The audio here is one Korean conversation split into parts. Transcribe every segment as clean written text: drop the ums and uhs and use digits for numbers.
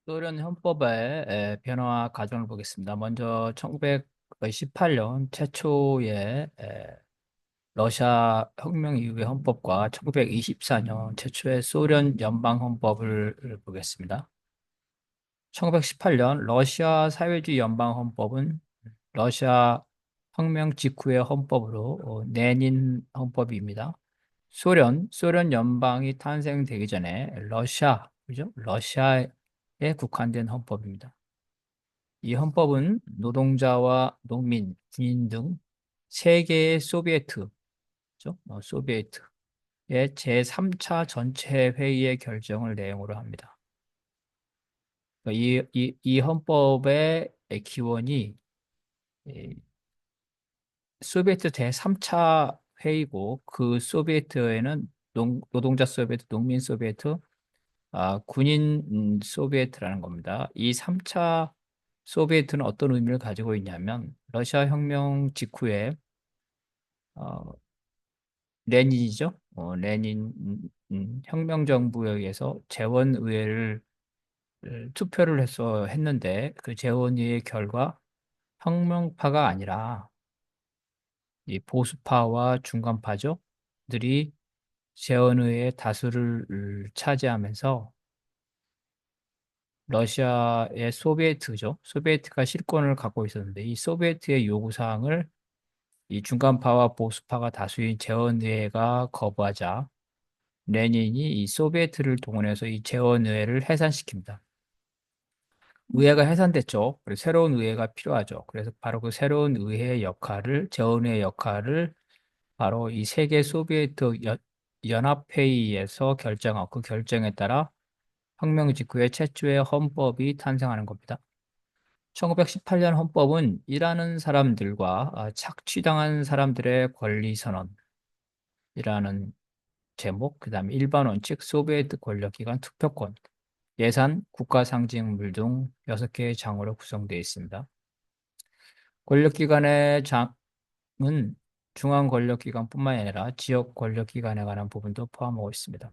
소련 헌법의 변화 과정을 보겠습니다. 먼저 1918년 최초의 러시아 혁명 이후의 헌법과 1924년 최초의 소련 연방 헌법을 보겠습니다. 1918년 러시아 사회주의 연방 헌법은 러시아 혁명 직후의 헌법으로 내닌 헌법입니다. 소련 연방이 탄생되기 전에 그죠? 러시아에 국한된 헌법입니다. 이 헌법은 노동자와 농민, 군인 등 세 개의 소비에트, 그죠? 소비에트의 제3차 전체 회의의 결정을 내용으로 합니다. 그러니까 이 헌법의 기원이 이 소비에트 제3차 회의고 그 소비에트에는 노동자 소비에트, 농민 소비에트, 군인 소비에트라는 겁니다. 이 3차 소비에트는 어떤 의미를 가지고 있냐면 러시아 혁명 직후에 어, 레닌이죠. 레닌 혁명 정부에 의해서 재원의회를 투표를 해서 했는데 그 재원의회 결과 혁명파가 아니라 이 보수파와 중간파죠. 들이 재원의회 다수를 차지하면서 러시아의 소비에트죠. 소비에트가 실권을 갖고 있었는데 이 소비에트의 요구사항을 이 중간파와 보수파가 다수인 재원의회가 거부하자 레닌이 이 소비에트를 동원해서 이 재원의회를 해산시킵니다. 의회가 해산됐죠. 그래서 새로운 의회가 필요하죠. 그래서 바로 그 새로운 의회의 역할을, 재원의회 역할을 바로 이 세계 소비에트 연합회의에서 결정하고 그 결정에 따라 혁명 직후에 최초의 헌법이 탄생하는 겁니다. 1918년 헌법은 일하는 사람들과 착취당한 사람들의 권리 선언이라는 제목, 그다음에 일반 원칙, 소비에트 권력기관 투표권, 예산, 국가 상징물 등 6개의 장으로 구성되어 있습니다. 권력기관의 장은 중앙 권력기관뿐만 아니라 지역 권력기관에 관한 부분도 포함하고 있습니다.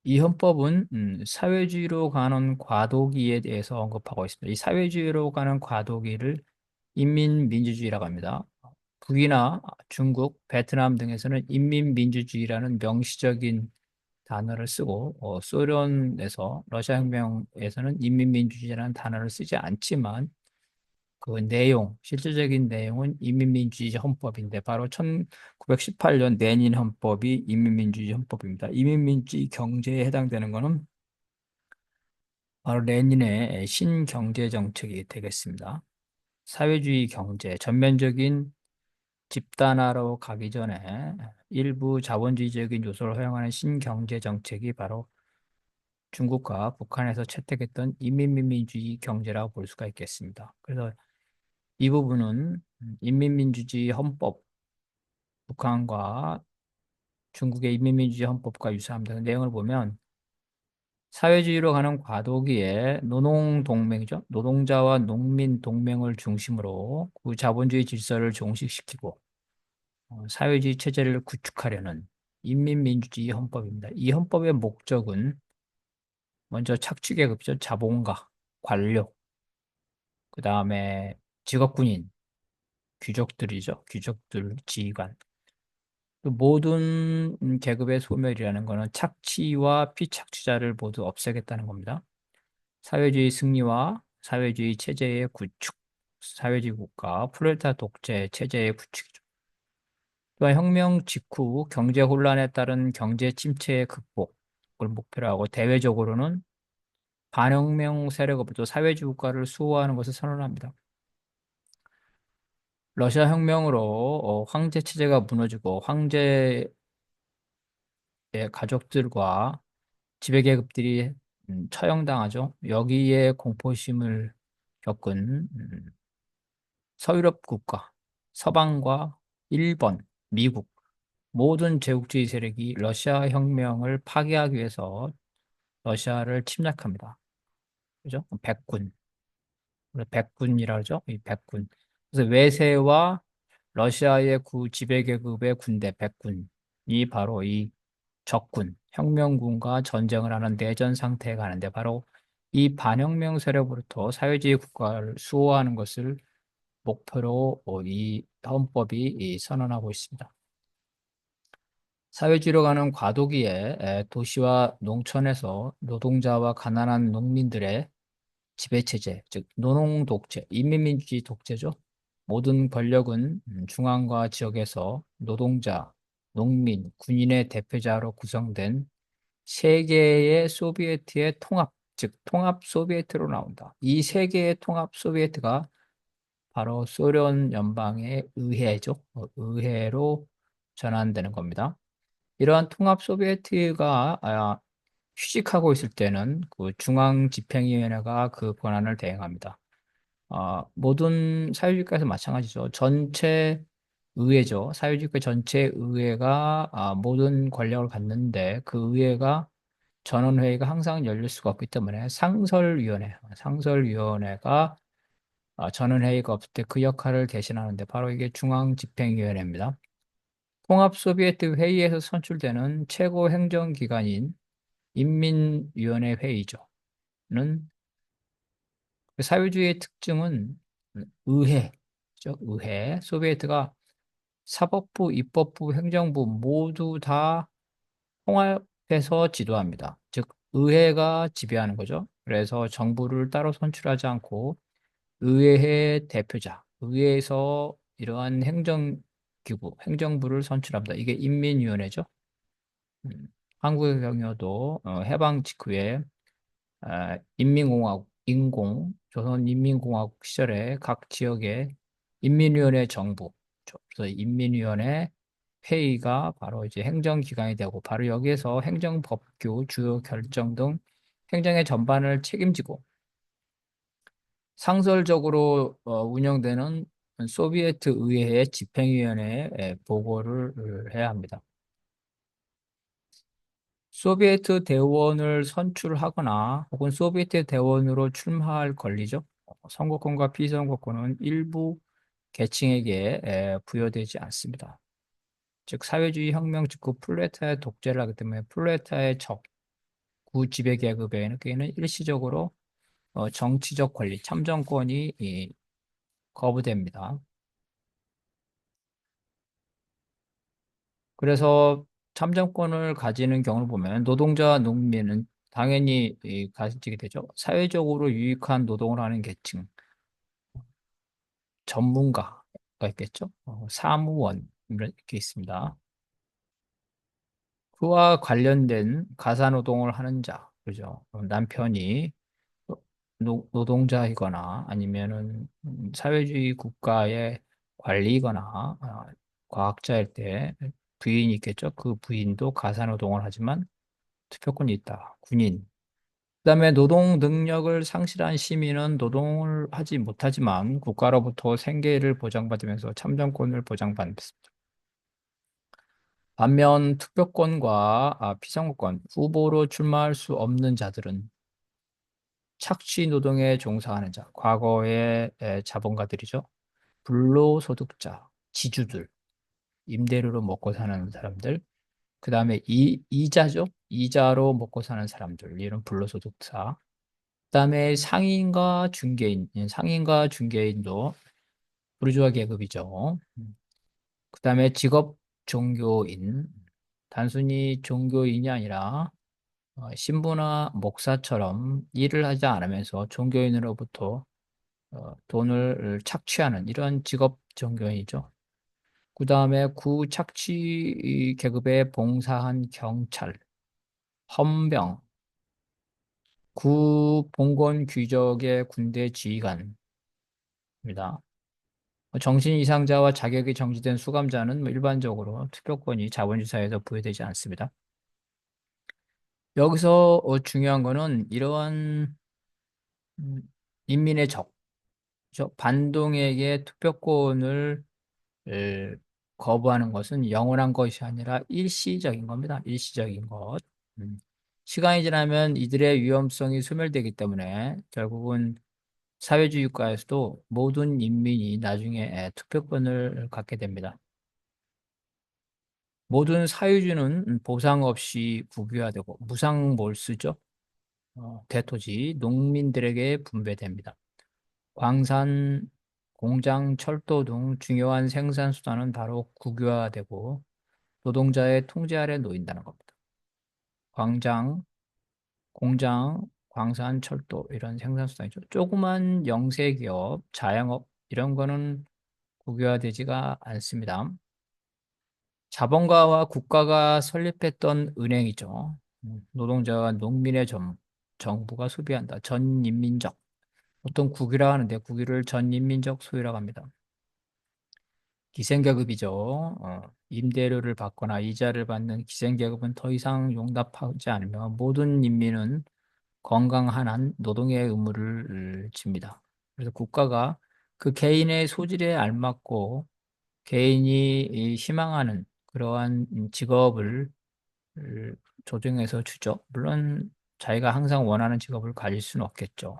이 헌법은 사회주의로 가는 과도기에 대해서 언급하고 있습니다. 이 사회주의로 가는 과도기를 인민민주주의라고 합니다. 북이나 중국, 베트남 등에서는 인민민주주의라는 명시적인 단어를 쓰고 소련에서 러시아 혁명에서는 인민민주주의라는 단어를 쓰지 않지만 그 내용, 실질적인 내용은 인민민주주의 헌법인데 바로 1918년 내닌 헌법이 인민민주주의 헌법입니다. 인민민주주의 경제에 해당되는 것은 바로 레닌의 신경제 정책이 되겠습니다. 사회주의 경제, 전면적인 집단화로 가기 전에 일부 자본주의적인 요소를 허용하는 신경제 정책이 바로 중국과 북한에서 채택했던 인민민주주의 경제라고 볼 수가 있겠습니다. 그래서 이 부분은 인민민주주의 헌법, 북한과 중국의 인민민주주의 헌법과 유사합니다. 그 내용을 보면 사회주의로 가는 과도기에 노동동맹이죠. 노동자와 농민 동맹을 중심으로 그 자본주의 질서를 종식시키고 사회주의 체제를 구축하려는 인민민주주의 헌법입니다. 이 헌법의 목적은 먼저 착취계급이죠. 자본가, 관료, 그 다음에 직업군인, 귀족들이죠. 귀족들, 지휘관. 그 모든 계급의 소멸이라는 것은 착취와 피착취자를 모두 없애겠다는 겁니다. 사회주의 승리와 사회주의 체제의 구축, 사회주의 국가, 프롤레타리아 독재 체제의 구축이죠. 또한 혁명 직후 경제 혼란에 따른 경제 침체의 극복을 목표로 하고 대외적으로는 반혁명 세력으로부터 사회주의 국가를 수호하는 것을 선언합니다. 러시아 혁명으로 황제 체제가 무너지고 황제의 가족들과 지배계급들이 처형당하죠. 여기에 공포심을 겪은 서유럽 국가, 서방과 일본, 미국 모든 제국주의 세력이 러시아 혁명을 파괴하기 위해서 러시아를 침략합니다. 그죠? 백군, 백군이라 그러죠? 이 백군. 그래서 외세와 러시아의 구 지배계급의 군대 백군이 바로 이 적군, 혁명군과 전쟁을 하는 내전 상태에 가는데 바로 이 반혁명 세력으로부터 사회주의 국가를 수호하는 것을 목표로 이 헌법이 선언하고 있습니다. 사회주의로 가는 과도기에 도시와 농촌에서 노동자와 가난한 농민들의 지배체제, 즉 노농독재, 인민민주주의 독재죠. 모든 권력은 중앙과 지역에서 노동자, 농민, 군인의 대표자로 구성된 세 개의 소비에트의 통합, 즉 통합 소비에트로 나온다. 이 세 개의 통합 소비에트가 바로 소련 연방의 의회죠. 의회로 전환되는 겁니다. 이러한 통합 소비에트가 휴식하고 있을 때는 그 중앙집행위원회가 그 권한을 대행합니다. 모든 사회주의국가에서 마찬가지죠. 전체 의회죠. 사회주의국가 전체 의회가 모든 권력을 갖는데 그 의회가 전원회의가 항상 열릴 수가 없기 때문에 상설위원회가 전원회의가 없을 때 그 역할을 대신하는데 바로 이게 중앙집행위원회입니다. 통합 소비에트 회의에서 선출되는 최고 행정기관인 인민위원회 회의죠. 는 사회주의의 특징은 의회죠. 의회. 소비에트가 사법부, 입법부, 행정부 모두 다 통합해서 지도합니다. 즉, 의회가 지배하는 거죠. 그래서 정부를 따로 선출하지 않고 의회의 대표자, 의회에서 이러한 행정기구, 행정부를 선출합니다. 이게 인민위원회죠. 한국의 경우도 해방 직후에 인민공화국, 조선인민공화국 시절에 각 지역에 인민위원회 정부, 그래서 인민위원회 회의가 바로 이제 행정기관이 되고 바로 여기에서 행정법규, 주요 결정 등 행정의 전반을 책임지고 상설적으로 운영되는 소비에트 의회의 집행위원회에 보고를 해야 합니다. 소비에트 대원을 선출하거나 혹은 소비에트 대원으로 출마할 권리죠. 선거권과 피선거권은 일부 계층에게 부여되지 않습니다. 즉 사회주의 혁명 직후 플레타의 독재를 하기 때문에 플레타의 구지배 계급에게는 일시적으로 정치적 권리, 참정권이 거부됩니다. 그래서 참정권을 가지는 경우를 보면 노동자와 농민은 당연히 가지게 되죠. 사회적으로 유익한 노동을 하는 계층, 전문가가 있겠죠. 사무원 이렇게 있습니다. 그와 관련된 가사노동을 하는 자, 그죠? 남편이 노동자이거나 아니면은 사회주의 국가의 관리거나 과학자일 때 부인이 있겠죠. 그 부인도 가사노동을 하지만 투표권이 있다. 군인. 그다음에 노동 능력을 상실한 시민은 노동을 하지 못하지만 국가로부터 생계를 보장받으면서 참정권을 보장받습니다. 반면 투표권과 피선거권, 후보로 출마할 수 없는 자들은 착취 노동에 종사하는 자, 과거의 자본가들이죠. 불로소득자, 지주들, 임대료로 먹고 사는 사람들, 그 다음에 이자죠. 이자로 먹고 사는 사람들, 이런 불로소득자. 그 다음에 상인과 중개인도 부르주아 계급이죠. 그 다음에 직업 종교인, 단순히 종교인이 아니라 신부나 목사처럼 일을 하지 않으면서 종교인으로부터 돈을 착취하는 이런 직업 종교인이죠. 그 다음에 구착취 계급에 봉사한 경찰, 헌병, 구봉건 귀족의 군대 지휘관입니다. 정신 이상자와 자격이 정지된 수감자는 일반적으로 투표권이 자본주의 사회에서 부여되지 않습니다. 여기서 중요한 거는 이러한 음, 인민의 반동에게 투표권을 을 거부하는 것은 영원한 것이 아니라 일시적인 겁니다. 일시적인 것. 음. 시간이 지나면 이들의 위험성이 소멸되기 때문에 결국은 사회주의 국가에서도 모든 인민이 나중에 투표권을 갖게 됩니다. 모든 사유지는 보상 없이 국유화되고 무상 몰수죠. 대토지 농민들에게 분배됩니다. 광산, 공장, 철도 등 중요한 생산 수단은 바로 국유화되고 노동자의 통제 아래 놓인다는 겁니다. 광장, 공장, 광산, 철도 이런 생산 수단이죠. 조그만 영세기업, 자영업 이런 거는 국유화되지가 않습니다. 자본가와 국가가 설립했던 은행이죠. 노동자와 농민의 정부가 소비한다. 전인민적. 보통 국유라 하는데 국유를 전인민적 소유라고 합니다. 기생계급이죠. 임대료를 받거나 이자를 받는 기생계급은 더 이상 용납하지 않으며 모든 인민은 건강한 한 노동의 의무를 집니다. 그래서 국가가 그 개인의 소질에 알맞고 개인이 이 희망하는 그러한 직업을 조정해서 주죠. 물론 자기가 항상 원하는 직업을 가질 수는 없겠죠.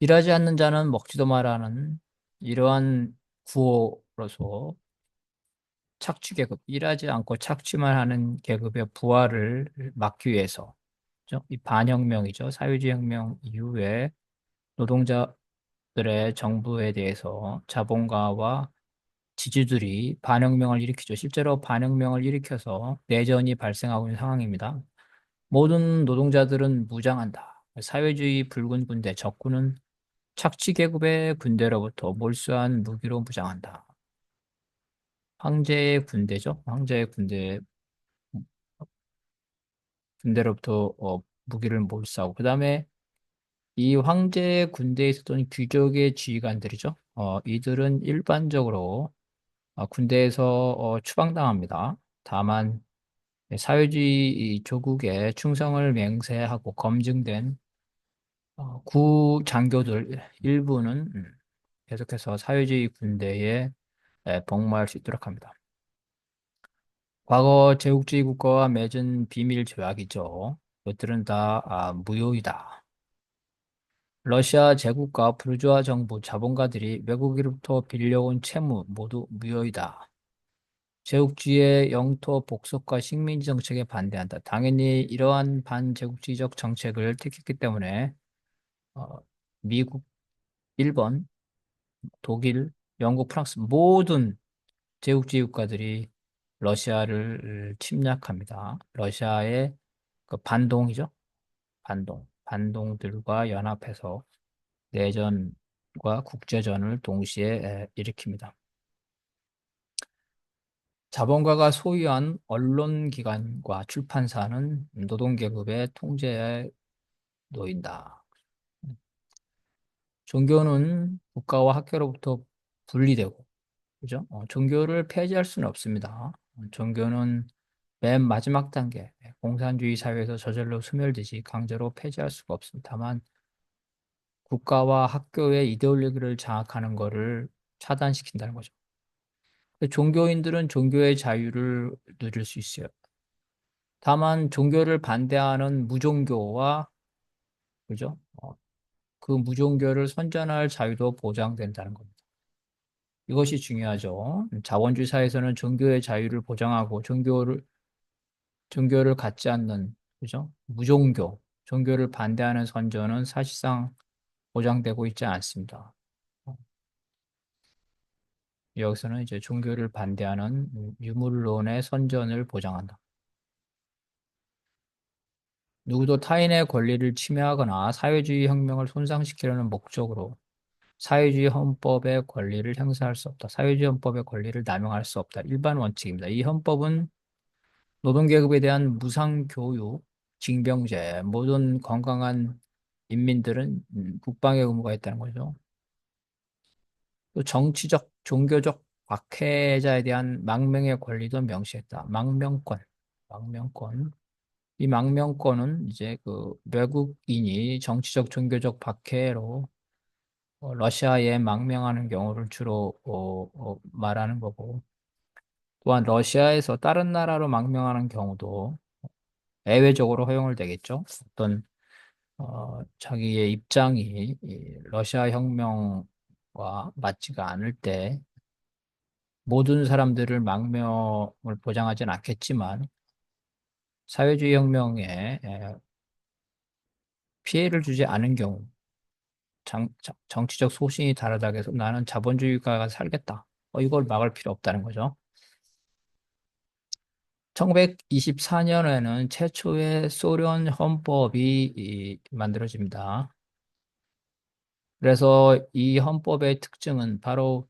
일하지 않는 자는 먹지도 마라는 이러한 구호로서 착취계급, 일하지 않고 착취만 하는 계급의 부활을 막기 위해서 그죠? 이 반혁명이죠. 사회주의 혁명 이후에 노동자들의 정부에 대해서 자본가와 지주들이 반혁명을 일으키죠. 실제로 반혁명을 일으켜서 내전이 발생하고 있는 상황입니다. 모든 노동자들은 무장한다. 사회주의 붉은 군대, 적군은 착취계급의 군대로부터 몰수한 무기로 무장한다. 황제의 군대죠. 황제의 군대로부터 무기를 몰수하고 그다음에 이 황제의 군대에 있었던 귀족의 지휘관들이죠. 이들은 일반적으로 군대에서 추방당합니다. 다만 사회주의 조국의 충성을 맹세하고 검증된 구 장교들 일부는 계속해서 사회주의 군대에 복무할 수 있도록 합니다. 과거 제국주의 국가와 맺은 비밀 조약이죠. 이것들은 다 무효이다. 러시아 제국과 부르주아 정부 자본가들이 외국으로부터 빌려온 채무 모두 무효이다. 제국주의의 영토 복속과 식민지 정책에 반대한다. 당연히 이러한 반제국주의적 정책을 택했기 때문에 어, 미국, 일본, 독일, 영국, 프랑스 모든 제국주의 국가들이 러시아를 침략합니다. 러시아의 그 반동이죠. 반동들과 연합해서 내전과 국제전을 동시에 일으킵니다. 자본가가 소유한 언론기관과 출판사는 노동계급의 통제에 놓인다. 종교는 국가와 학교로부터 분리되고, 그죠? 종교를 폐지할 수는 없습니다. 종교는 맨 마지막 단계, 공산주의 사회에서 저절로 소멸되지 강제로 폐지할 수가 없습니다. 다만 국가와 학교의 이데올로기를 장악하는 것을 차단시킨다는 거죠. 종교인들은 종교의 자유를 누릴 수 있어요. 다만 종교를 반대하는 무종교와 그죠? 그 무종교를 선전할 자유도 보장된다는 겁니다. 이것이 중요하죠. 자본주의 사회에서는 종교의 자유를 보장하고 종교를 갖지 않는 그죠? 무종교, 종교를 반대하는 선전은 사실상 보장되고 있지 않습니다. 어, 여기서는 이제 종교를 반대하는 유물론의 선전을 보장한다. 누구도 타인의 권리를 침해하거나 사회주의 혁명을 손상시키려는 목적으로 사회주의 헌법의 권리를 행사할 수 없다. 사회주의 헌법의 권리를 남용할 수 없다. 일반 원칙입니다. 이 헌법은 노동계급에 대한 무상교육, 징병제, 모든 건강한 인민들은 국방의 의무가 있다는 거죠. 또 정치적, 종교적 박해자에 대한 망명의 권리도 명시했다. 망명권. 이 망명권은 이제 그 외국인이 정치적, 종교적 박해로 러시아에 망명하는 경우를 주로 말하는 거고, 또한 러시아에서 다른 나라로 망명하는 경우도 예외적으로 허용을 되겠죠. 어떤 자기의 입장이 이 러시아 혁명과 맞지가 않을 때 모든 사람들을 망명을 보장하진 않겠지만 사회주의 혁명에 피해를 주지 않은 경우 정치적 소신이 다르다고 해서 나는 자본주의가 살겠다. 이걸 막을 필요 없다는 거죠. 1924년에는 최초의 소련 헌법이 만들어집니다. 그래서 이 헌법의 특징은 바로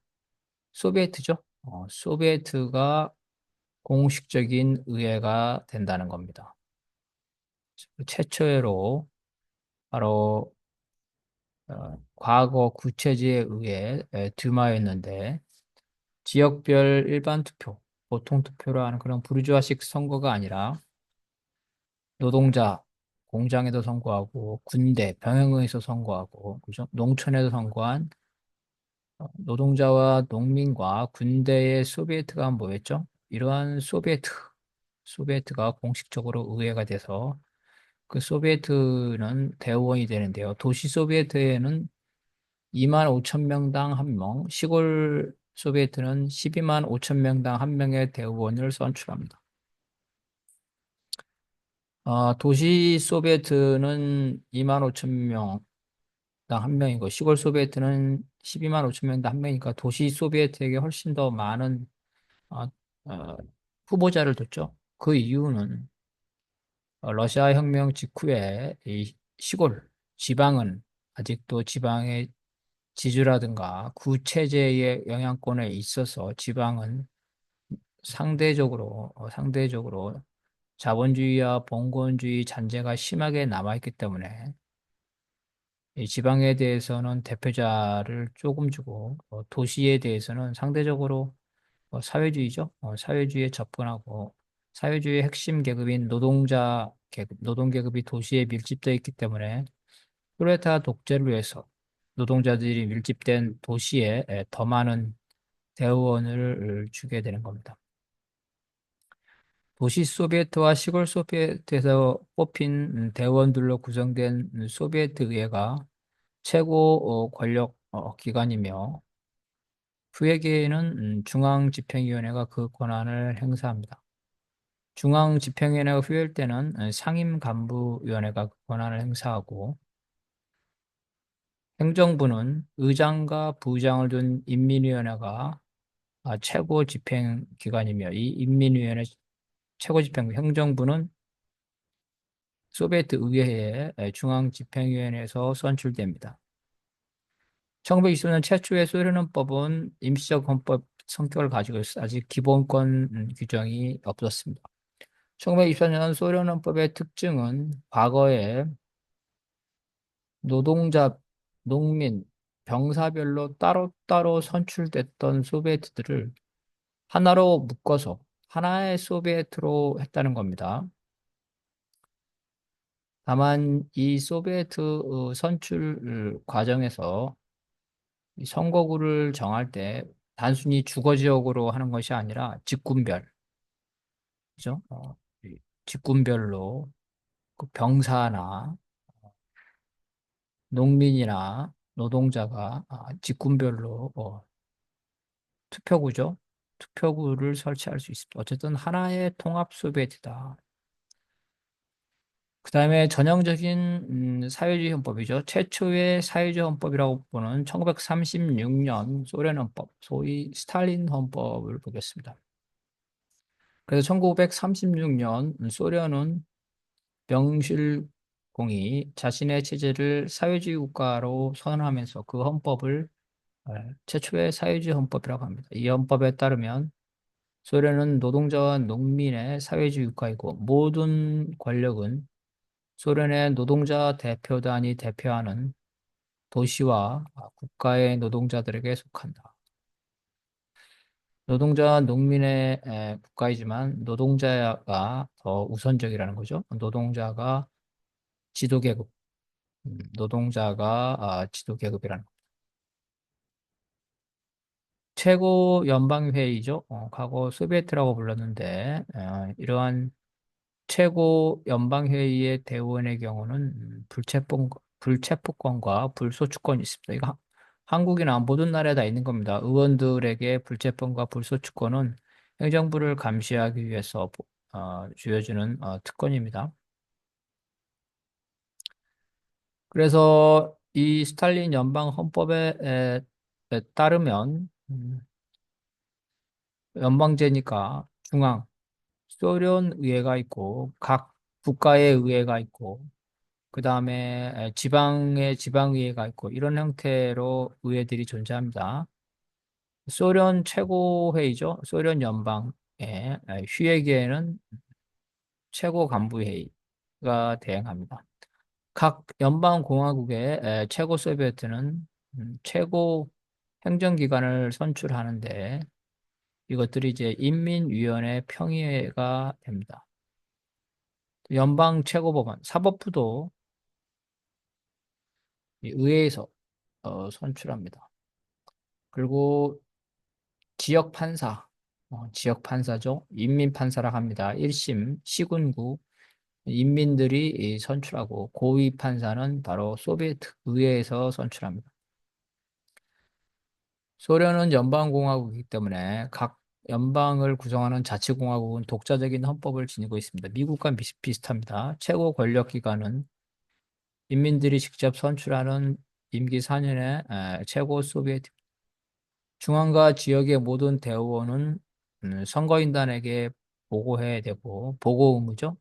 소비에트죠. 소비에트가 공식적인 의회가 된다는 겁니다. 최초로 바로 과거 구체제에 의해 듀마였는데 지역별 일반 투표, 보통 투표로 하는 그런 부르주아식 선거가 아니라 노동자, 공장에도 선거하고 군대, 병영에서 선거하고 그죠? 농촌에서 선거한 노동자와 농민과 군대의 소비에트가 모였죠. 이러한 소비에트가 공식적으로 의회가 돼서 그 소비에트는 대의원이 되는데요. 도시 소비에트에는 2만 5천 명당 한 명, 시골 소비에트는 12만 5천 명당 한 명의 대의원을 선출합니다. 도시 소비에트는 2만 5천 명당 한 명이고 시골 소비에트는 12만 5천 명당 한 명이니까 도시 소비에트에게 훨씬 더 많은 어, 어, 후보자를 뒀죠. 그 이유는 러시아 혁명 직후에 이 시골, 지방은 아직도 지방의 지주라든가 구체제의 영향권에 있어서 지방은 상대적으로 자본주의와 봉건주의 잔재가 심하게 남아있기 때문에 이 지방에 대해서는 대표자를 조금 주고 도시에 대해서는 상대적으로 사회주의죠. 사회주의에 접근하고 사회주의의 핵심 계급인 노동자 계급, 노동계급이 도시에 밀집되어 있기 때문에 쿠데타 독재를 위해서 노동자들이 밀집된 도시에 더 많은 대의원을 주게 되는 겁니다. 도시 소비에트와 시골 소비에트에서 뽑힌 대의원들로 구성된 소비에트 의회가 최고 권력 기관이며 후에게는 중앙집행위원회가 그 권한을 행사합니다. 중앙집행위원회가 후일 때는 상임간부위원회가 그 권한을 행사하고 행정부는 의장과 부의장을 둔 인민위원회가 최고 집행기관이며 이 인민위원회 최고 집행 행정부는 소비에트 의회의 중앙집행위원회에서 선출됩니다. 1920년 최초의 소련 헌법은 임시적 헌법 성격을 가지고 있어 아직 기본권 규정이 없었습니다. 1924년 소련 헌법의 특징은 과거에 노동자, 농민, 병사별로 따로따로 선출됐던 소비에트들을 하나로 묶어서 하나의 소비에트로 했다는 겁니다. 다만 이 소비에트 선출 과정에서 이 선거구를 정할 때 단순히 주거 지역으로 하는 것이 아니라 직군별, 그죠? 이 직군별로 그 병사나 농민이나 노동자가 직군별로 투표구죠. 투표구를 설치할 수 있습니다. 어쨌든 하나의 통합 소비에트다. 그 다음에 전형적인 사회주의 헌법이죠. 최초의 사회주의 헌법이라고 보는 1936년 소련 헌법, 소위 스탈린 헌법을 보겠습니다. 그래서 1936년 소련은 명실공히 자신의 체제를 사회주의 국가로 선언하면서 그 헌법을 최초의 사회주의 헌법이라고 합니다. 이 헌법에 따르면 소련은 노동자와 농민의 사회주의 국가이고 모든 권력은 소련의 노동자 대표단이 대표하는 도시와 국가의 노동자들에게 속한다. 노동자와 농민의 국가이지만 노동자가 더 우선적이라는 거죠. 노동자가 지도계급, 노동자가 지도계급이라는 거. 최고 연방회의죠. 과거 소비에트라고 불렀는데 이러한 최고 연방회의의 대의원의 경우는 불체포권과 불소추권이 있습니다. 이거 한국이나 모든 나라에 다 있는 겁니다. 의원들에게 불체포과 불소추권은 행정부를 감시하기 위해서 쥐어주는 특권입니다. 그래서 이 스탈린 연방 헌법에 따르면 연방제니까 중앙, 소련 의회가 있고 각 국가의 의회가 있고 그 다음에 지방의 지방의회가 있고 이런 형태로 의회들이 존재합니다. 소련 최고회의죠. 소련 연방의 휴회기에는 최고 간부회의가 대행합니다. 각 연방공화국의 최고 소비에트는 최고 행정기관을 선출하는데 이것들이 이제 인민위원회 평의회가 됩니다. 연방 최고법원, 사법부도 이 의회에서 선출합니다. 그리고 지역 판사, 지역 판사죠. 인민 판사라 합니다. 1심 시군구 인민들이 선출하고 고위 판사는 바로 소비에트 의회에서 선출합니다. 소련은 연방공화국이기 때문에 각 연방을 구성하는 자치공화국은 독자적인 헌법을 지니고 있습니다. 미국과 비슷비슷합니다. 최고 권력기관은 인민들이 직접 선출하는 임기 4년의 최고 소비에트 중앙과 지역의 모든 대의원은 선거인단에게 보고해야 되고 보고 의무죠.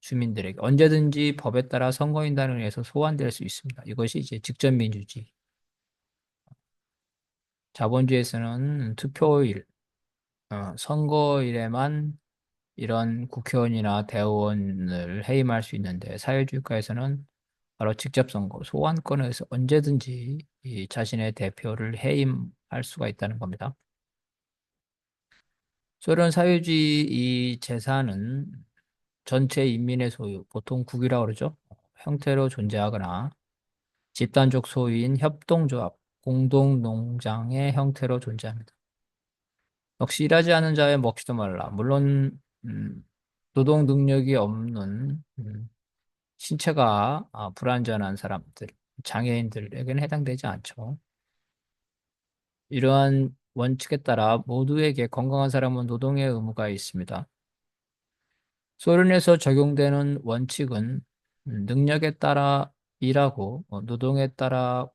주민들에게 언제든지 법에 따라 선거인단을 위해서 소환될 수 있습니다. 이것이 이제 직접민주주의. 자본주의에서는 투표일, 선거일에만 이런 국회의원이나 대의원을 해임할 수 있는데 사회주의국가에서는 바로 직접 선거, 소환권에서 언제든지 이 자신의 대표를 해임할 수가 있다는 겁니다. 소련 사회주의 이 재산은 전체 인민의 소유, 보통 국유라고 그러죠. 형태로 존재하거나 집단적 소유인 협동조합, 공동농장의 형태로 존재합니다. 역시 일하지 않은 자의 먹지도 말라. 물론 노동 능력이 없는 신체가 불완전한 사람들, 장애인들에게는 해당되지 않죠. 이러한 원칙에 따라 모두에게 건강한 사람은 노동의 의무가 있습니다. 소련에서 적용되는 원칙은 능력에 따라 일하고 노동에 따라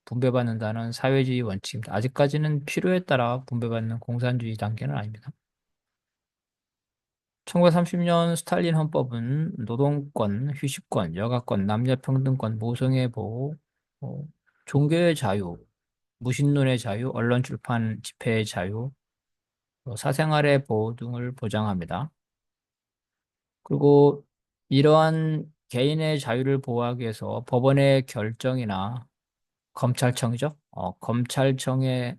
분배받는다는 사회주의 원칙입니다. 아직까지는 필요에 따라 분배받는 공산주의 단계는 아닙니다. 1930년 스탈린 헌법은 노동권, 휴식권, 여가권, 남녀평등권, 모성애 보호, 어, 종교의 자유, 무신론의 자유, 언론 출판 집회의 자유, 사생활의 보호 등을 보장합니다. 그리고 이러한 개인의 자유를 보호하기 위해서 법원의 결정이나 검찰청이죠. 검찰청의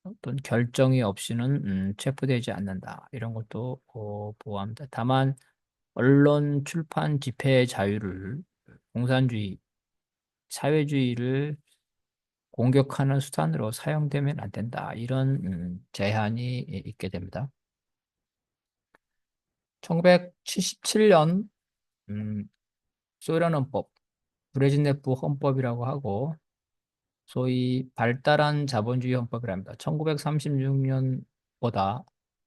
어떤 결정이 없이는 체포되지 않는다. 이런 것도 보호합니다. 다만 언론, 출판, 집회의 자유를 공산주의, 사회주의를 공격하는 수단으로 사용되면 안 된다. 이런 제한이 있게 됩니다. 1977년 소련 헌법, 브레즈네프 헌법이라고 하고 소위 발달한 자본주의 헌법이랍니다. 1936년보다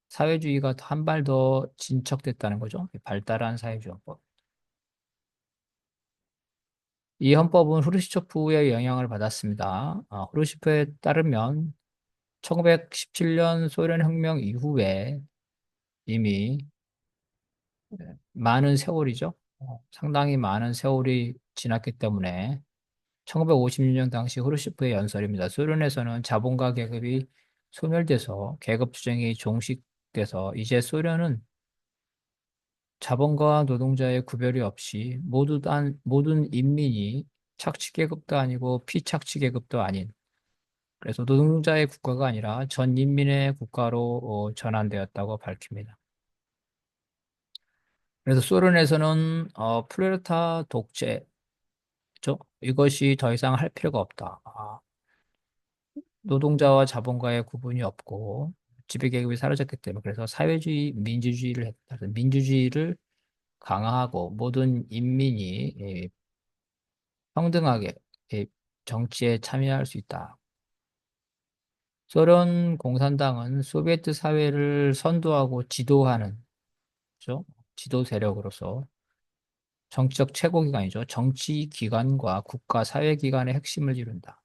사회주의가 한 발 더 진척됐다는 거죠. 발달한 사회주의 헌법. 이 헌법은 후르시초프의 영향을 받았습니다. 후르시초프에 따르면 1917년 소련 혁명 이후에 이미 많은 세월이죠. 상당히 많은 세월이 지났기 때문에 1956년 당시 후르시프의 연설입니다. 소련에서는 자본가 계급이 소멸돼서 계급 투쟁이 종식돼서 이제 소련은 자본가와 노동자의 구별이 없이 모든 인민이 착취계급도 아니고 피착취계급도 아닌 그래서 노동자의 국가가 아니라 전 인민의 국가로 전환되었다고 밝힙니다. 그래서 소련에서는 프롤레타 독재죠. 이것이 더 이상 할 필요가 없다. 노동자와 자본가의 구분이 없고 지배계급이 사라졌기 때문에 그래서 사회주의, 민주주의를 했다. 그래서 민주주의를 강화하고 모든 인민이 평등하게 정치에 참여할 수 있다. 소련 공산당은 소비에트 사회를 선도하고 지도하는, 그죠? 지도 세력으로서 정치적 최고기관이죠. 정치기관과 국가 사회기관의 핵심을 이룬다.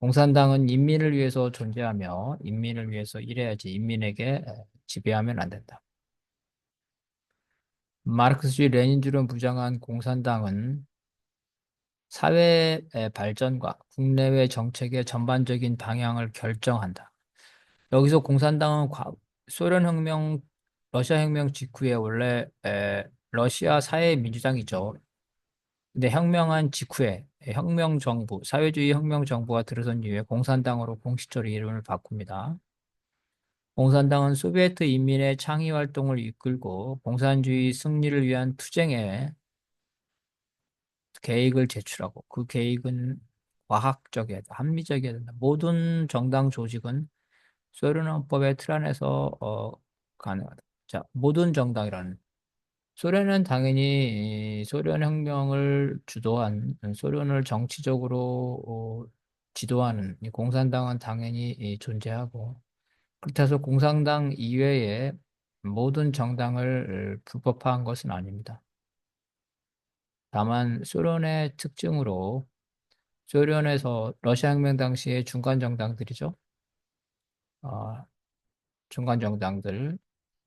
공산당은 인민을 위해서 존재하며 인민을 위해서 일해야지 인민에게 지배하면 안 된다. 마르크스주의 레닌주의를 부정한 공산당은 사회의 발전과 국내외 정책의 전반적인 방향을 결정한다. 여기서 공산당은 소련 혁명, 러시아 혁명 직후에 원래 러시아 사회민주당이죠. 근데 혁명한 직후에 혁명정부, 사회주의 혁명정부가 들어선 이후에 공산당으로 공식적으로 이름을 바꿉니다. 공산당은 소비에트 인민의 창의 활동을 이끌고 공산주의 승리를 위한 투쟁에 계획을 제출하고 그 계획은 과학적이어야 된다, 합리적이어야 된다. 모든 정당 조직은 소련 헌법의 틀 안에서 가능하다. 자, 모든 정당이라는 소련은 당연히 이 소련 혁명을 주도한 소련을 정치적으로 지도하는 이 공산당은 당연히 존재하고 그렇다고 해서 공산당 이외에 모든 정당을 불법화한 것은 아닙니다. 다만 소련의 특징으로 소련에서 러시아 혁명 당시의 중간 정당들이죠. 어, 중간 정당들,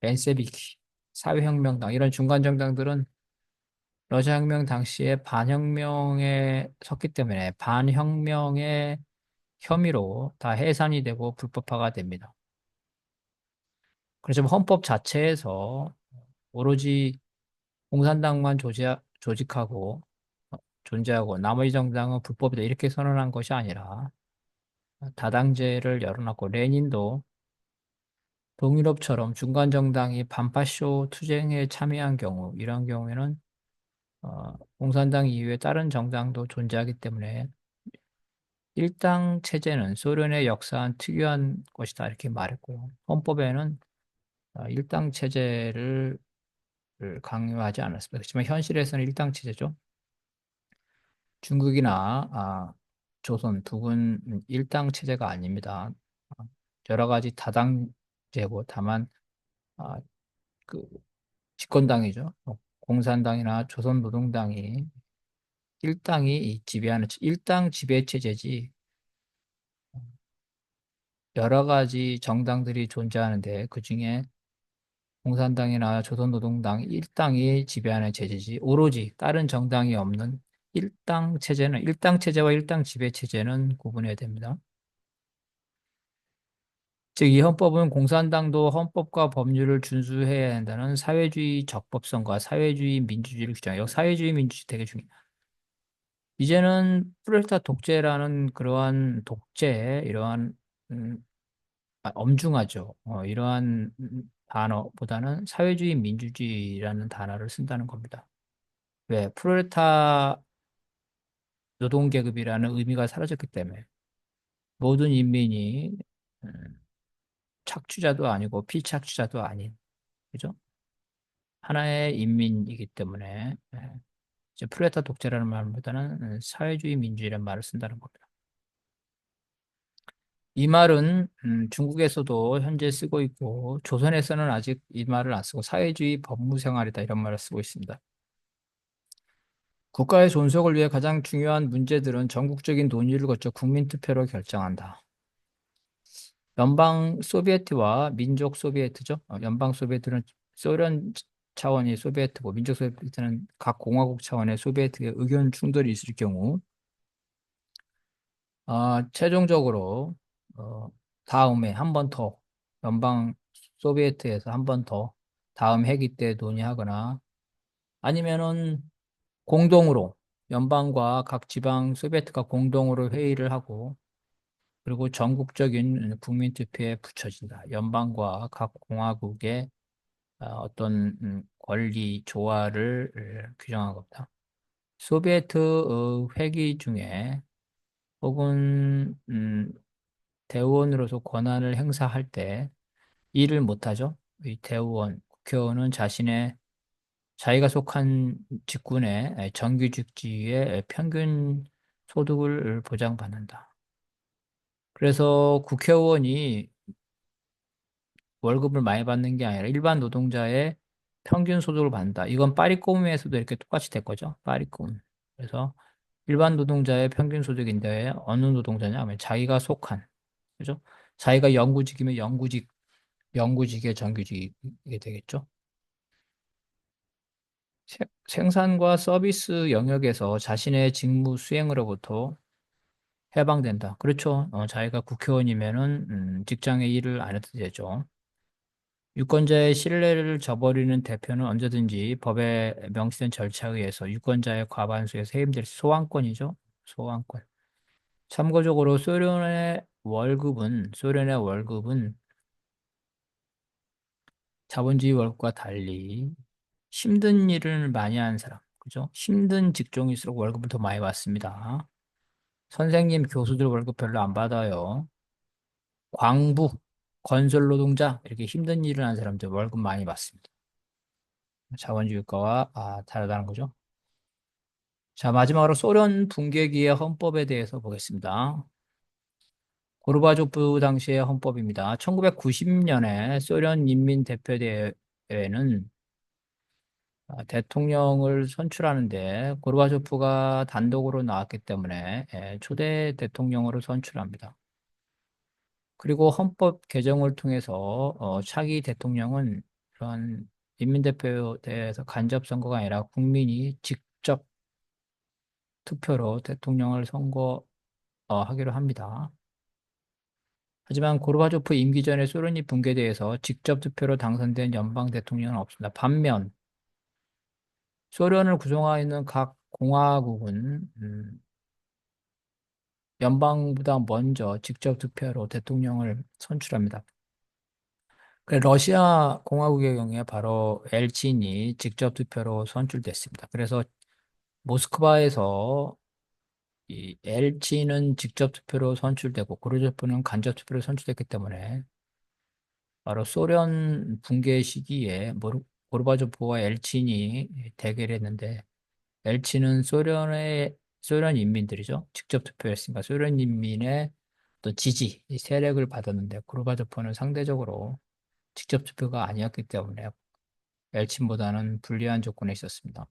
벤세비키, 사회혁명당 이런 중간 정당들은 러시아 혁명 당시에 반혁명에 섰기 때문에 반혁명의 혐의로 다 해산이 되고 불법화가 됩니다. 그래서 헌법 자체에서 오로지 공산당만 조직하고 존재하고 나머지 정당은 불법이다 이렇게 선언한 것이 아니라 다당제를 열어놨고 레닌도 동유럽처럼 중간 정당이 반파쇼 투쟁에 참여한 경우 이런 경우에는 공산당 이후에 다른 정당도 존재하기 때문에 일당 체제는 소련의 역사한 특유한 것이다 이렇게 말했고 헌법에는 일당 체제를 강요하지 않았습니다. 그렇지만 현실에서는 일당 체제죠. 중국이나 조선 두 군은 일당 체제가 아닙니다. 아, 여러 가지 다당제고 다만 아, 그 집권당이죠. 공산당이나 조선노동당이 일당이 이 지배하는 일당 지배 체제지 여러 가지 정당들이 존재하는데 그중에 공산당이나 조선노동당 일당이 지배하는 체제지 오로지 다른 정당이 없는 일당 체제는 일당 체제와 일당 지배 체제는 구분해야 됩니다. 즉, 이 헌법은 공산당도 헌법과 법률을 준수해야 한다는 사회주의 적법성과 사회주의 민주주의를 주장해요. 사회주의 민주주의 되게 중요해요. 이제는 프롤레타 독재라는 그러한 독재, 이러한 음, 엄중하죠. 이러한 단어보다는 사회주의 민주주의라는 단어를 쓴다는 겁니다. 왜? 프롤레타 노동계급이라는 의미가 사라졌기 때문에 모든 인민이 음, 착취자도 아니고 피착취자도 아닌, 그죠? 하나의 인민이기 때문에 이제 프롤레타 독재라는 말보다는 사회주의 민주주의라는 말을 쓴다는 겁니다. 이 말은 중국에서도 현재 쓰고 있고 조선에서는 아직 이 말을 안 쓰고 사회주의 법무생활이다 이런 말을 쓰고 있습니다. 국가의 존속을 위해 가장 중요한 문제들은 전국적인 논의를 거쳐 국민투표로 결정한다. 연방 소비에트와 민족 소비에트죠. 연방 소비에트는 소련 차원의 소비에트고 민족 소비에트는 각 공화국 차원의 소비에트의 의견 충돌이 있을 경우 최종적으로 어, 다음에 한 번 더 연방 소비에트에서 한 번 더 다음 회기 때 논의하거나 아니면은 공동으로 연방과 각 지방 소비에트가 공동으로 회의를 하고 그리고 전국적인 국민 투표에 붙여진다. 연방과 각 공화국의 어떤 권리 조화를 규정한 겁니다. 소비에트 회기 중에 혹은 대의원으로서 권한을 행사할 때 일을 못하죠. 이 대의원, 국회의원은 자기가 속한 직군의 정규직지의 평균 소득을 보장받는다. 그래서 국회의원이 월급을 많이 받는 게 아니라 일반 노동자의 평균 소득을 받는다. 이건 파리코메에서도 이렇게 똑같이 될 거죠. 파리코메. 그래서 일반 노동자의 평균 소득인데 어느 노동자냐 하면 자기가 속한, 그죠? 자기가 영구직이면 영구직의 정규직이 되겠죠. 생산과 서비스 영역에서 자신의 직무 수행으로부터 해방된다. 그렇죠. 자기가 국회의원이면은 직장의 일을 안 해도 되죠. 유권자의 신뢰를 저버리는 대표는 언제든지 법에 명시된 절차에 의해서 유권자의 과반수에서 해임될 소환권이죠. 소환권. 참고적으로 소련의 월급은 자본주의 월급과 달리 힘든 일을 많이 하는 사람, 그죠? 힘든 직종일수록 월급을 더 많이 받습니다. 선생님, 교수들 월급 별로 안 받아요. 광부, 건설 노동자, 이렇게 힘든 일을 하는 사람들 월급 많이 받습니다. 자본주의과와 다르다는 거죠. 자, 마지막으로 소련 붕괴기의 헌법에 대해서 보겠습니다. 고르바초프 당시의 헌법입니다. 1990년에 소련 인민대표대회는 대통령을 선출하는데 고르바초프가 단독으로 나왔기 때문에 초대 대통령으로 선출합니다. 그리고 헌법 개정을 통해서 차기 대통령은 그런 인민대표대회에서 간접 선거가 아니라 국민이 직접 투표로 대통령을 선거하기로 합니다. 하지만 고르바초프 임기 전에 소련이 붕괴돼서 직접 투표로 당선된 연방 대통령은 없습니다. 반면 소련을 구성하고 있는 각 공화국은 연방보다 먼저 직접 투표로 대통령을 선출합니다. 러시아 공화국의 경우에 바로 엘친이 직접 투표로 선출됐습니다. 그래서 모스크바에서 이 엘치는 직접 투표로 선출되고 고르바초프는 간접 투표로 선출됐기 때문에 바로 소련 붕괴 시기에 고르바초프와 엘친이 대결했는데 엘친은 소련 인민들이죠. 직접 투표했으니까 소련 인민의 또 지지, 이 세력을 받았는데 고르바초프는 상대적으로 직접 투표가 아니었기 때문에 엘친보다는 불리한 조건에 있었습니다.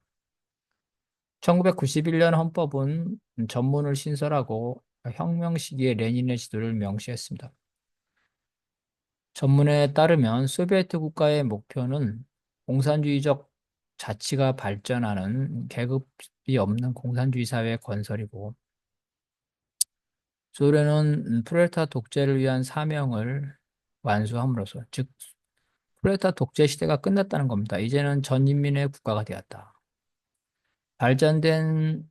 1991년 헌법은 전문을 신설하고 혁명 시기에 레닌의 지도를 명시했습니다. 전문에 따르면 소비에트 국가의 목표는 공산주의적 자치가 발전하는 계급이 없는 공산주의 사회의 건설이고 소련은 프롤레타 독재를 위한 사명을 완수함으로써 즉 프롤레타 독재 시대가 끝났다는 겁니다. 이제는 전 인민의 국가가 되었다. 발전된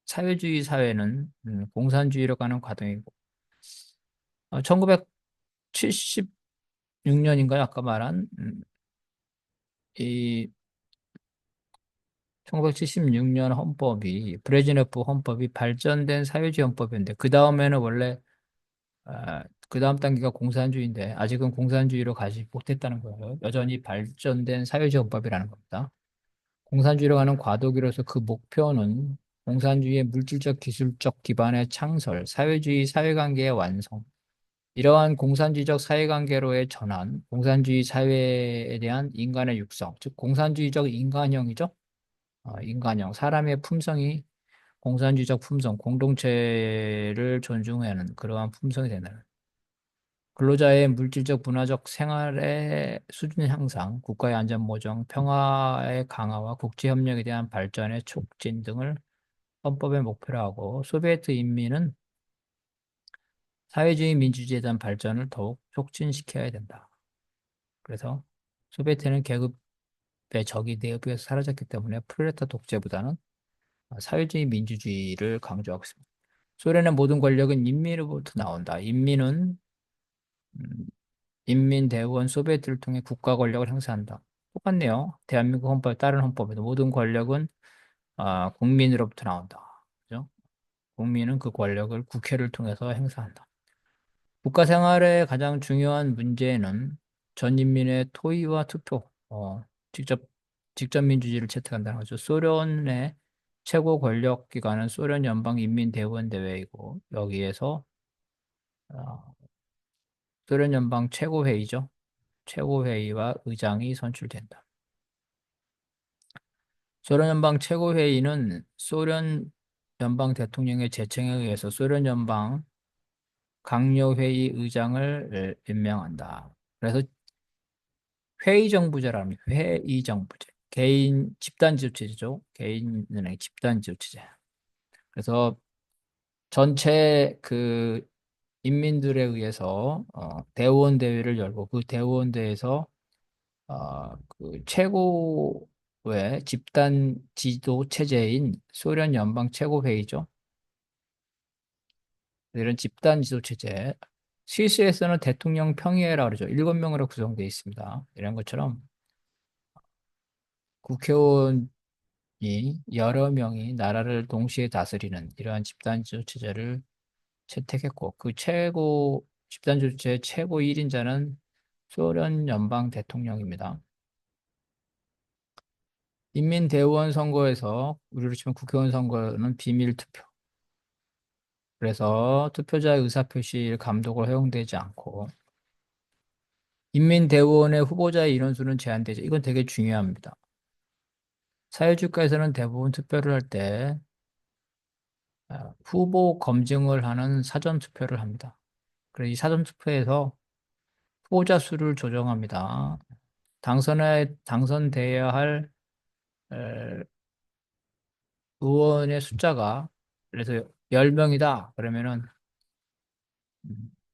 사회주의 사회는 공산주의로 가는 과정이고 1976년인가요? 아까 말한 이 1976년 헌법이 브레즈네프 헌법이 발전된 사회주의 헌법이었는데 그 다음에는 원래 그 다음 단계가 공산주의인데 아직은 공산주의로 가지 못했다는 거예요. 여전히 발전된 사회주의 헌법이라는 겁니다. 공산주의로 가는 과도기로서 그 목표는 공산주의의 물질적 기술적 기반의 창설, 사회주의 사회관계의 완성, 이러한 공산주의적 사회관계로의 전환, 공산주의 사회에 대한 인간의 육성, 즉 공산주의적 인간형이죠. 인간형, 사람의 품성이 공산주의적 품성, 공동체를 존중하는 그러한 품성이 되는 근로자의 물질적 문화적 생활의 수준 향상, 국가의 안전 보장, 평화의 강화와 국제협력에 대한 발전의 촉진 등을 헌법의 목표로 하고 소비에트 인민은 사회주의 민주주의에 대한 발전을 더욱 촉진시켜야 된다. 그래서 소비에트는 계급의 적이 대up에서 사라졌기 때문에 프롤레타 독재보다는 사회주의 민주주의를 강조하고 있습니다. 소련의 모든 권력은 인민으로부터 나온다. 인민은 음, 인민대의원 소비에트를 통해 국가 권력을 행사한다. 똑같네요. 대한민국 헌법, 다른 헌법에도 모든 권력은 국민으로부터 나온다. 그죠? 국민은 그 권력을 국회를 통해서 행사한다. 국가 생활의 가장 중요한 문제는 전 인민의 토의와 투표, 직접 민주주의를 채택한다는 거죠. 소련의 최고 권력 기관은 소련 연방인민대의원대회이고 여기에서 어, 소련 연방 최고회의죠. 최고회의와 의장이 선출된다. 소련 연방 최고회의는 소련 연방 대통령의 제청에 의해서 소련 연방 강요회의 의장을 임명한다. 그래서 회의정부제라는 회의정부제. 개인 집단지도체제죠. 개인은행 집단지도체제. 그래서 전체 그 인민들에 의해서 대의원 대회를 열고 그 대의원 대회에서 그 최고의 집단 지도 체제인 소련 연방 최고회의죠. 이런 집단 지도 체제. 스위스에서는 대통령 평의회라고 그러죠. 7명으로 구성되어 있습니다. 이런 것처럼 국회의원이 여러 명이 나라를 동시에 다스리는 이러한 집단 지도 체제를 채택했고 그 최고 집단 지도 체제 최고 1인자는 소련 연방 대통령입니다. 인민대의원 선거에서 우리로 치면 국회의원 선거는 비밀 투표. 그래서 투표자의 의사표시 감독을 허용되지 않고 인민대의원의 후보자의 인원수는 제한되죠. 이건 되게 중요합니다. 사회주의국가에서는 대부분 투표를 할 때 후보 검증을 하는 사전 투표를 합니다. 그래서 이 사전 투표에서 후보자 수를 조정합니다. 당선돼야 할 에, 의원의 숫자가 그래서 10명이다. 그러면은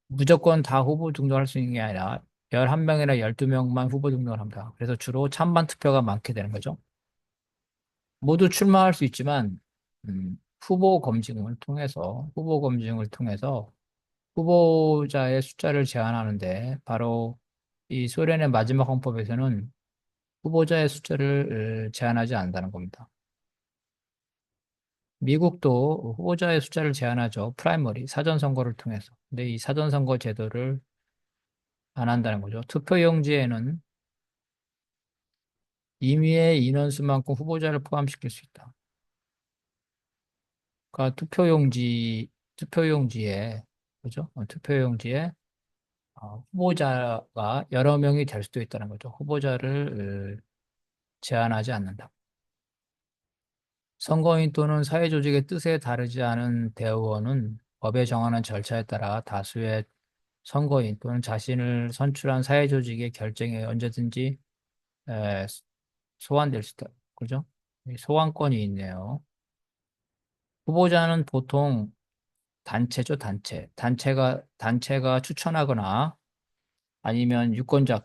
무조건 다 후보 등록할 수 있는 게 아니라 11명이나 12명만 후보 등록을 합니다. 그래서 주로 찬반 투표가 많게 되는 거죠. 모두 출마할 수 있지만 후보 검증을 통해서 후보자의 숫자를 제한하는데 바로 이 소련의 마지막 헌법에서는 후보자의 숫자를 제한하지 않는다는 겁니다. 미국도 후보자의 숫자를 제한하죠. 프라이머리, 사전선거를 통해서. 근데 이 사전선거 제도를 안 한다는 거죠. 투표용지에는 임의의 인원수만큼 후보자를 포함시킬 수 있다. 그러니까 투표용지에, 그죠? 투표용지에 후보자가 여러 명이 될 수도 있다는 거죠. 후보자를 제한하지 않는다. 선거인 또는 사회조직의 뜻에 다르지 않은 대의원은 법에 정하는 절차에 따라 다수의 선거인 또는 자신을 선출한 사회조직의 결정에 언제든지 에, 소환될 수 있다. 그죠? 이 소환권이 있네요. 후보자는 보통 단체죠, 단체. 단체가 추천하거나 아니면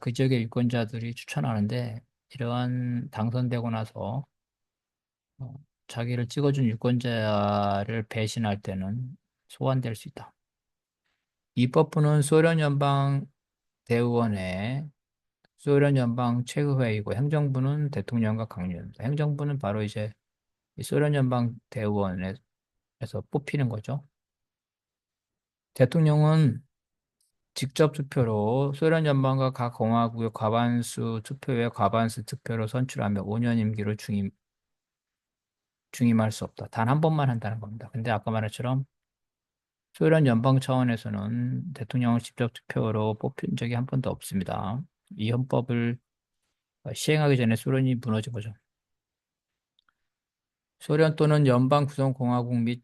그 지역의 유권자들이 추천하는데 이러한 당선되고 나서 어, 자기를 찍어준 유권자를 배신할 때는 소환될 수 있다. 입법부는 소련 연방 최고회의고 행정부는 대통령과 강요입니다. 행정부는 바로 이제 이 소련 연방 대의원에서 뽑히는 거죠. 대통령은 직접 투표로 소련 연방과 각 공화국의 과반수 투표에 과반수 투표로 선출하며 5년 임기를 중임할 수 없다. 단 한 번만 한다는 겁니다. 근데 아까 말했처럼 소련 연방 차원에서는 대통령을 직접 투표로 뽑힌 적이 한 번도 없습니다. 이 헌법을 시행하기 전에 소련이 무너진 거죠. 소련 또는 연방 구성공화국 및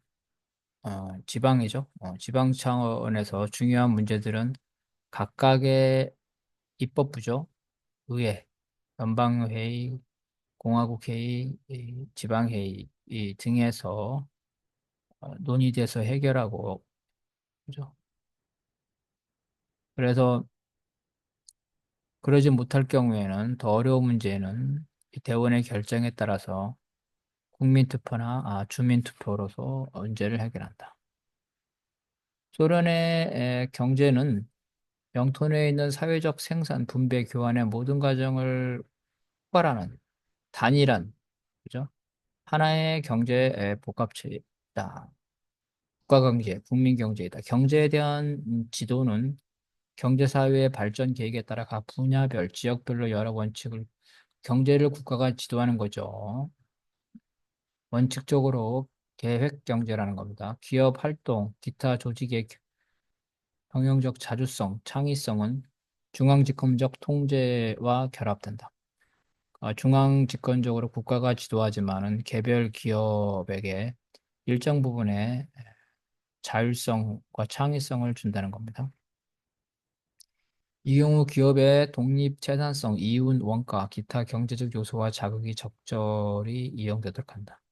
지방이죠. 지방 차원에서 중요한 문제들은 각각의 입법부죠. 의회, 연방회의, 공화국회의, 이 지방회의 이 등에서 논의돼서 해결하고 그죠. 그래서 그러지 못할 경우에는 더 어려운 문제는 이 대원의 결정에 따라서 국민투표나 주민투표로서 문제를 해결한다. 소련의 경제는 영토 내에 있는 사회적 생산, 분배, 교환의 모든 과정을 포괄하는 단일한, 그죠? 하나의 경제 복합체이다. 국가경제, 국민경제이다. 경제에 대한 지도는 경제사회의 발전 계획에 따라 각 분야별, 지역별로 여러 원칙을 경제를 국가가 지도하는 거죠. 원칙적으로 계획 경제라는 겁니다. 기업 활동, 기타 조직의 경영적 자주성, 창의성은 중앙집권적 통제와 결합된다. 중앙 집권적으로 국가가 지도하지만은 개별 기업에게 일정 부분의 자율성과 창의성을 준다는 겁니다. 이 경우 기업의 독립, 생산성, 이윤, 원가, 기타 경제적 요소와 자극이 적절히 이용되도록 한다.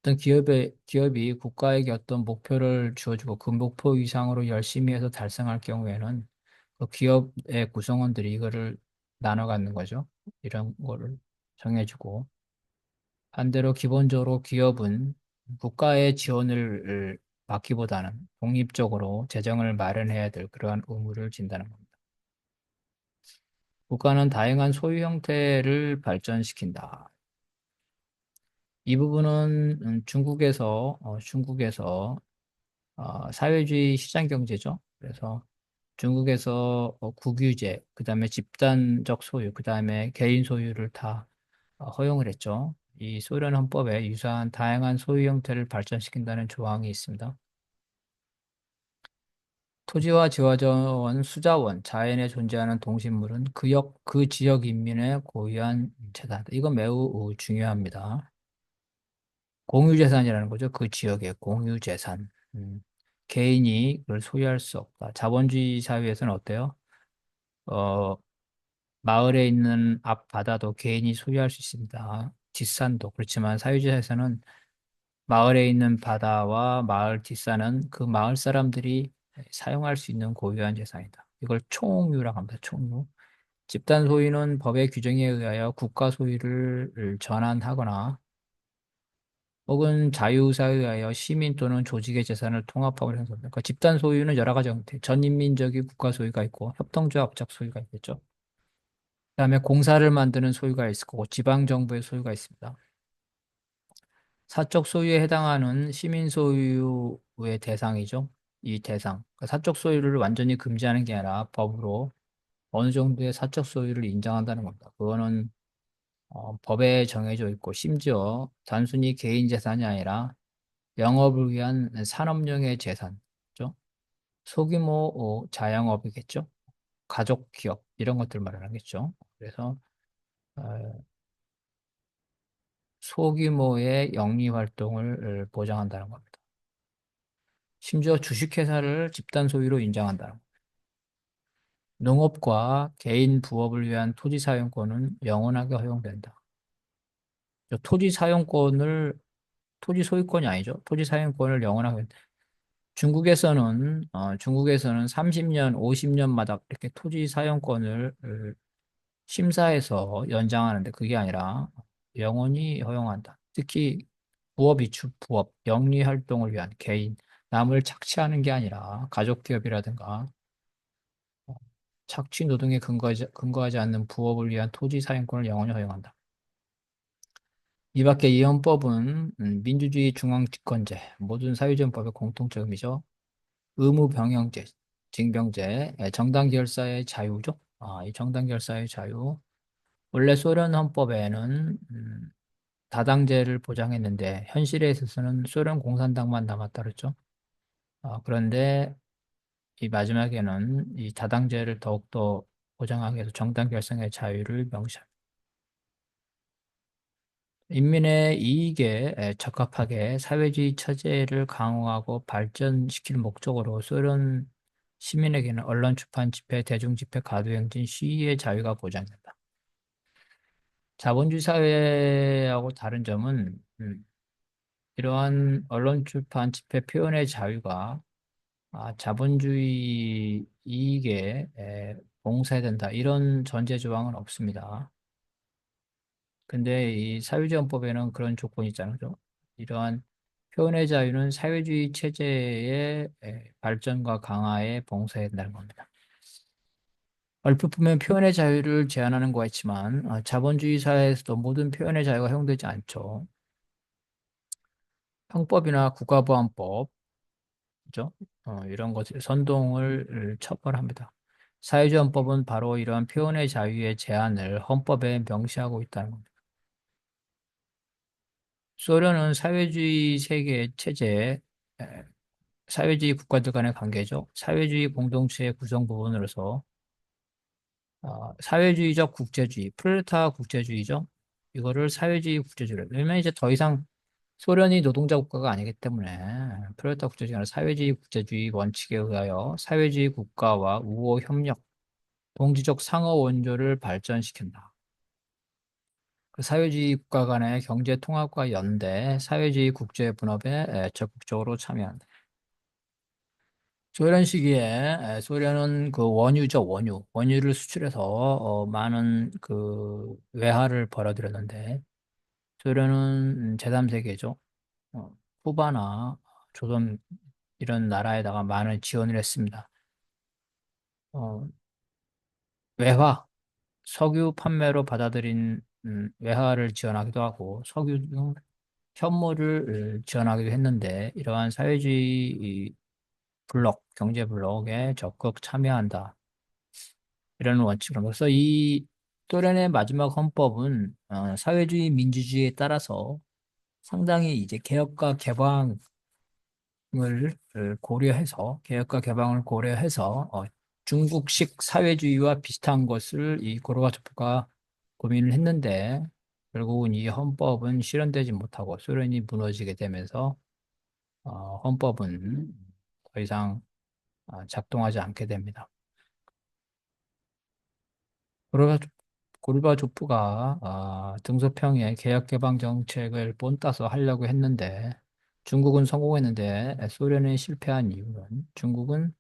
어떤 기업이 국가에게 어떤 목표를 주어주고 그 목표 이상으로 열심히 해서 달성할 경우에는 그 기업의 구성원들이 이거를 나눠 갖는 거죠. 이런 거를 정해주고 반대로 기본적으로 기업은 국가의 지원을 받기보다는 독립적으로 재정을 마련해야 될 그러한 의무를 진다는 겁니다. 국가는 다양한 소유 형태를 발전시킨다. 이 부분은 중국에서 사회주의 시장 경제죠. 그래서 중국에서 국유제, 그다음에 집단적 소유, 그다음에 개인 소유를 다 허용을 했죠. 이 소련 헌법에 유사한 다양한 소유 형태를 발전시킨다는 조항이 있습니다. 토지와 지화자원, 수자원, 자연에 존재하는 동식물은 그 지역 인민의 고유한 재산. 이건 매우 중요합니다. 공유재산이라는 거죠. 그 지역의 공유재산. 개인이 그걸 소유할 수 없다. 자본주의 사회에서는 어때요? 어, 마을에 있는 앞바다도 개인이 소유할 수 있습니다. 뒷산도. 그렇지만 사회주의에서는 마을에 있는 바다와 마을 뒷산은 그 마을 사람들이 사용할 수 있는 고유한 재산이다. 이걸 총유라고 합니다. 총유. 집단 소유는 법의 규정에 의하여 국가 소유를 전환하거나 혹은 자유의사에 의하여 시민 또는 조직의 재산을 통합하고 형성합니다. 그러니까 집단 소유는 여러 가지 형태, 전인민적인 국가 소유가 있고 협동조합적 소유가 있겠죠. 그다음에 공사를 만드는 소유가 있을 거고 지방 정부의 소유가 있습니다. 사적 소유에 해당하는 시민 소유의 대상이죠. 이 대상. 그러니까 사적 소유를 완전히 금지하는 게 아니라 법으로 어느 정도의 사적 소유를 인정한다는 겁니다. 그거는 법에 정해져 있고 심지어 단순히 개인 재산이 아니라 영업을 위한 산업용의 재산죠. 소규모 자영업이겠죠. 가족 기업 이런 것들 말하겠죠. 그래서 어, 소규모의 영리 활동을 보장한다는 겁니다. 심지어 주식회사를 집단 소유로 인정한다는 겁니다. 농업과 개인 부업을 위한 토지 사용권은 영원하게 허용된다. 토지 사용권을 토지 소유권이 아니죠. 토지 사용권을 영원하게 중국에서는 30년, 50년마다 이렇게 토지 사용권을 심사해서 연장하는데 그게 아니라 영원히 허용한다. 특히 부업, 영리 활동을 위한 개인, 남을 착취하는 게 아니라 가족 기업이라든가 착취 노동에 근거하지 않는 부업을 위한 토지 사용권을 영원히 허용한다. 이 밖에 이 헌법은 민주주의 중앙집권제, 모든 사회주의법의 공통점이죠. 의무병영제, 징병제, 정당 결사의 자유죠. 이 정당 결사의 자유. 원래 소련 헌법에는 다당제를 보장했는데 현실에 있어서는 소련 공산당만 남았다 그랬죠. 그런데 이 마지막에는 이 다당제를 더욱더 보장하기 위해서 정당 결성의 자유를 명시합니다. 인민의 이익에 적합하게 사회주의 체제를 강화하고 발전시킬 목적으로 소련 시민에게는 언론, 출판, 집회, 대중집회, 가두행진, 시위의 자유가 보장된다. 자본주의 사회하고 다른 점은 이러한 언론, 출판, 집회, 표현의 자유가 자본주의 이익에 봉사해야 된다. 이런 전제 조항은 없습니다. 근데 이 사회주의헌법에는 그런 조건이 있잖아요. 그죠? 이러한 표현의 자유는 사회주의 체제의 발전과 강화에 봉사해야 된다는 겁니다. 얼핏 보면 표현의 자유를 제한하는 거가 있지만 자본주의 사회에서도 모든 표현의 자유가 허용되지 않죠. 형법이나 국가보안법, 그죠? 이런 것을 선동을 처벌합니다. 사회주의헌법은 바로 이러한 표현의 자유의 제한을 헌법에 명시하고 있다는 겁니다. 소련은 사회주의 세계 체제, 에, 사회주의 국가들 간의 관계죠. 사회주의 공동체의 구성 부분으로서 사회주의적 국제주의, 프롤레타아 국제주의죠. 이거를 사회주의 국제주의로. 왜냐면 이제 더 이상 소련이 노동자 국가가 아니기 때문에 프롤레타아 국제주의가 아니라 사회주의 국제주의 원칙에 의하여 사회주의 국가와 우호 협력, 동지적 상호 원조를 발전시킨다. 그 사회주의 국가 간의 경제 통합과 연대, 사회주의 국제 분업에 적극적으로 참여한다. 소련 시기에 소련은 그 원유죠, 원유. 원유를 수출해서 많은 그 외화를 벌어들였는데 소련은 제3세계죠. 쿠바나 조선 이런 나라에다가 많은 지원을 했습니다. 어, 외화, 석유 판매로 받아들인 외화를 지원하기도 하고 석유 등 현물을 지원하기도 했는데 이러한 사회주의 블록, 경제 블록에 적극 참여한다. 이런 원칙으로. 그래서 이 소련의 마지막 헌법은 사회주의 민주주의에 따라서 상당히 이제 개혁과 개방을 고려해서 중국식 사회주의와 비슷한 것을 이 고르바초프가 고민을 했는데 결국은 이 헌법은 실현되지 못하고 소련이 무너지게 되면서 헌법은 더 이상 작동하지 않게 됩니다. 고르바- 고르바초프가 등소평의 개혁개방 정책을 본따서 하려고 했는데 중국은 성공했는데 소련이 실패한 이유는 중국은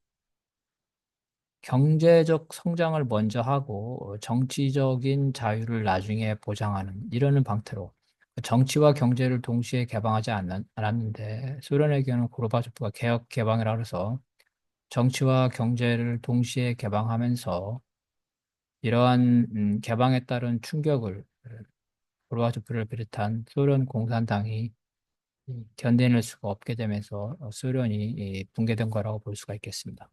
경제적 성장을 먼저 하고 정치적인 자유를 나중에 보장하는 이러는 방태로 정치와 경제를 동시에 개방하지 않았는데 소련의 경우는 고르바초프가 개혁 개방이라 그래서 정치와 경제를 동시에 개방하면서 이러한 개방에 따른 충격을 고르바초프를 비롯한 소련 공산당이 견뎌낼 수가 없게 되면서 소련이 붕괴된 거라고 볼 수가 있겠습니다.